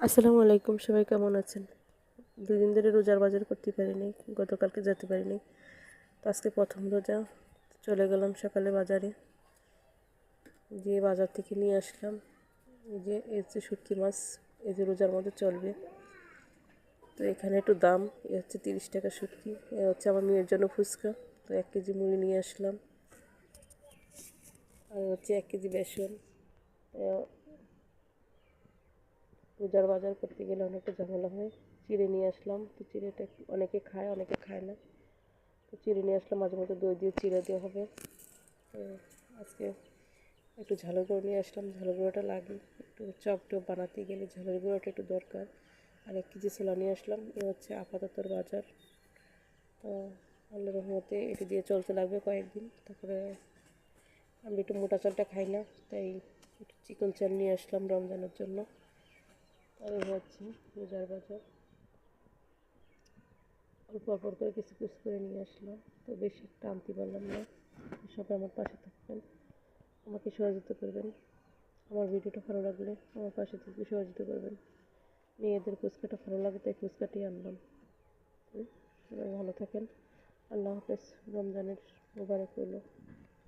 আসসালামু আলাইকুম, সবাই কেমন আছেন? 2 দিন ধরে রোজার বাজার করতে পারিনি, গতকালকে যেতে পারিনি। তো আজকে প্রথম রোজা, চলে গেলাম সকালে বাজারে, গিয়ে বাজার থেকে নিয়ে আসলাম এই যে শুটকি মাছ, এই যে রোজার মধ্যে চলবে। তো এখানে একটু দাম, এ হচ্ছে 30 টাকা শুটকি, এ হচ্ছে আমার মেয়ের জন্য ফুচকা। তো 1 কেজি মুড়ি নিয়ে আসলাম, আর হচ্ছে 1 কেজি বেসন। রোজার বাজার করতে গেলে অনেকটা ঝামেলা হয়। চিড়ে নিয়ে আসলাম, তো চিড়েটা অনেকে খায় অনেকে খায় না। তো চিড়ে নিয়ে আসলাম, মাঝে মধ্যে দই দিয়ে চিড়ে দেওয়া হবে। তো আজকে একটু ঝালের গুঁড়ো নিয়ে আসলাম, ঝালের গুঁড়োটা লাগে একটু চপ টপ বানাতে গেলে, ঝালের গুঁড়োটা একটু দরকার। আর 1 কেজি ছোলা নিয়ে আসলাম, এ হচ্ছে আপাততর বাজার। তো আল্লাহর রহমতে এটি দিয়ে চলতে লাগবে কয়েকদিন। তারপরে আমি একটু মোটা চালটা খাই না, তাই একটু চিকন চাল নিয়ে আসলাম রমজানের জন্য। আর এই হচ্ছে রোজার বাজার, অল্প অল্প করে কিছু কিছু করে নিয়ে আসলাম। তো বেশি একটা আনতে পারলাম না। সবাই আমার পাশে থাকবেন, আমাকে সহযোগিতা করবেন। আমার ভিডিওটা ভালো লাগলে আমার পাশে থেকে সহযোগিতা করবেন। মেয়েদের ফুচকাটা ভালো লাগে তাই ফুচকাটি আনলাম। সবাই ভালো থাকেন, আল্লাহ হাফেজ। রমজানের মোবারক হলো।